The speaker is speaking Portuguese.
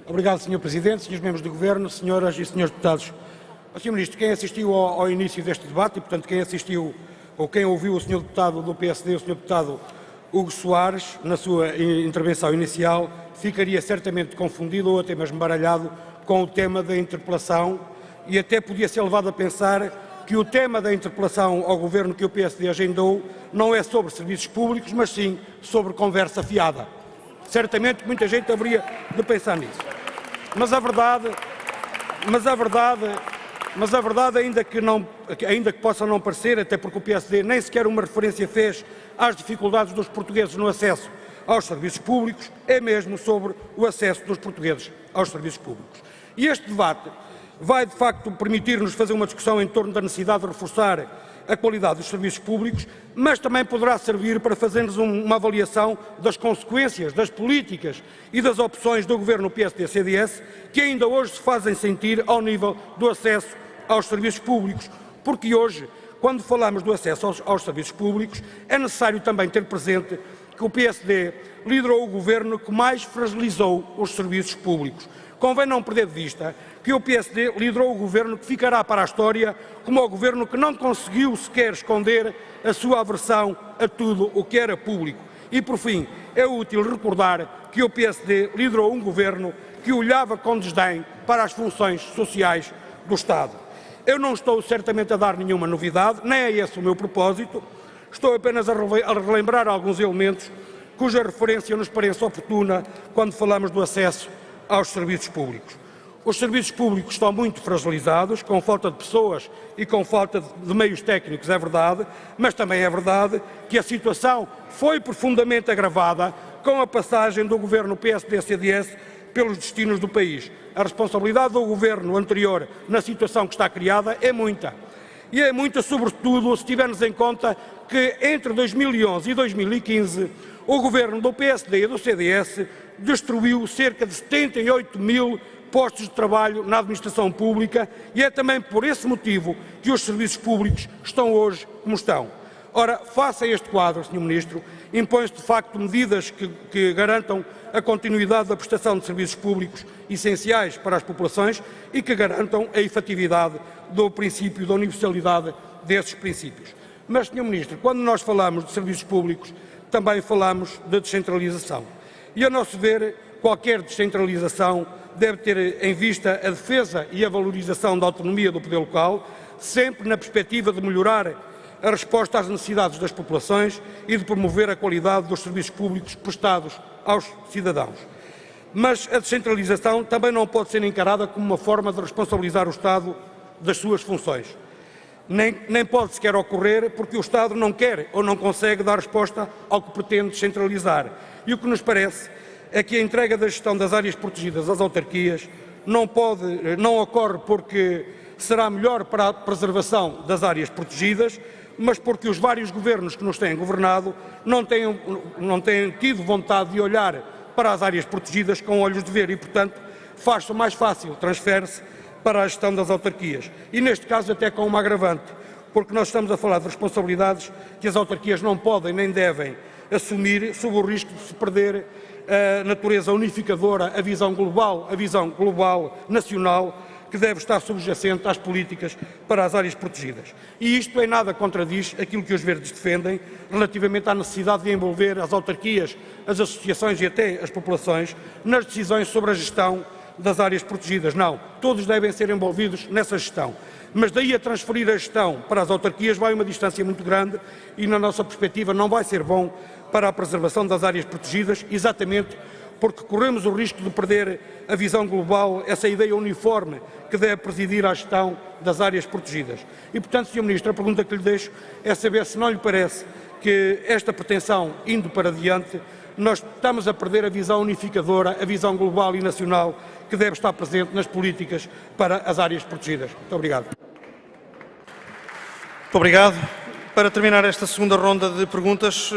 Obrigado, Sr. Presidente, Srs. Membros do Governo, Senhoras e Srs. Deputados. Sr. Ministro, quem assistiu ao início deste debate e, portanto, quem assistiu ou quem ouviu o Sr. Deputado do PSD, o Sr. Deputado Hugo Soares, na sua intervenção inicial, ficaria certamente confundido ou até mesmo baralhado com o tema da interpelação e até podia ser levado a pensar que o tema da interpelação ao Governo que o PSD agendou não é sobre serviços públicos, mas sim sobre conversa fiada. Certamente muita gente haveria de pensar nisso. Mas a verdade, ainda que possa não parecer, até porque o PSD nem sequer uma referência fez às dificuldades dos portugueses no acesso aos serviços públicos, é mesmo sobre o acesso dos portugueses aos serviços públicos. E este debate vai, de facto, permitir-nos fazer uma discussão em torno da necessidade de reforçar a qualidade dos serviços públicos, mas também poderá servir para fazermos uma avaliação das consequências, das políticas e das opções do Governo PSD-CDS que ainda hoje se fazem sentir ao nível do acesso aos serviços públicos, porque hoje, quando falamos do acesso aos serviços públicos, é necessário também ter presente que o PSD liderou o Governo que mais fragilizou os serviços públicos. Convém não perder de vista que o PSD liderou o Governo que ficará para a história como o Governo que não conseguiu sequer esconder a sua aversão a tudo o que era público. E, por fim, é útil recordar que o PSD liderou um Governo que olhava com desdém para as funções sociais do Estado. Eu não estou certamente a dar nenhuma novidade, nem é esse o meu propósito, estou apenas a relembrar alguns elementos cuja referência nos parece oportuna quando falamos do acesso aos serviços públicos. Os serviços públicos estão muito fragilizados, com falta de pessoas e com falta de meios técnicos, é verdade, mas também é verdade que a situação foi profundamente agravada com a passagem do Governo PSD-CDS pelos destinos do país. A responsabilidade do Governo anterior na situação que está criada é muita. E é muita, sobretudo, se tivermos em conta que entre 2011 e 2015 o Governo do PSD e do CDS destruiu cerca de 78 mil postos de trabalho na administração pública e é também por esse motivo que os serviços públicos estão hoje como estão. Ora, face a este quadro, Sr. Ministro, impõe-se de facto medidas que garantam a continuidade da prestação de serviços públicos essenciais para as populações e que garantam a efetividade do princípio da universalidade desses princípios. Mas, Sr. Ministro, quando nós falamos de serviços públicos, também falamos de descentralização. E, a nosso ver, qualquer descentralização deve ter em vista a defesa e a valorização da autonomia do poder local, sempre na perspectiva de melhorar a resposta às necessidades das populações e de promover a qualidade dos serviços públicos prestados aos cidadãos. Mas a descentralização também não pode ser encarada como uma forma de responsabilizar o Estado das suas funções. Nem pode sequer ocorrer porque o Estado não quer ou não consegue dar resposta ao que pretende descentralizar. E o que nos parece é que a entrega da gestão das áreas protegidas às autarquias não ocorre porque será melhor para a preservação das áreas protegidas, mas porque os vários governos que nos têm governado não têm tido vontade de olhar para as áreas protegidas com olhos de ver e, portanto, faz-se mais fácil, transfere-se para a gestão das autarquias. E, neste caso, até com uma agravante, porque nós estamos a falar de responsabilidades que as autarquias não podem nem devem assumir sob o risco de se perder a natureza unificadora, a visão global nacional, que deve estar subjacente às políticas para as áreas protegidas. E isto em nada contradiz aquilo que os verdes defendem relativamente à necessidade de envolver as autarquias, as associações e até as populações nas decisões sobre a gestão das áreas protegidas. Não, todos devem ser envolvidos nessa gestão. Mas daí a transferir a gestão para as autarquias vai uma distância muito grande e, na nossa perspectiva, não vai ser bom para a preservação das áreas protegidas, exatamente porque corremos o risco de perder a visão global, essa ideia uniforme que deve presidir à gestão das áreas protegidas. E, portanto, Sr. Ministro, a pergunta que lhe deixo é saber se não lhe parece que esta pretensão, indo para diante, nós estamos a perder a visão unificadora, a visão global e nacional que deve estar presente nas políticas para as áreas protegidas. Muito obrigado. Muito obrigado. Para terminar esta segunda ronda de perguntas,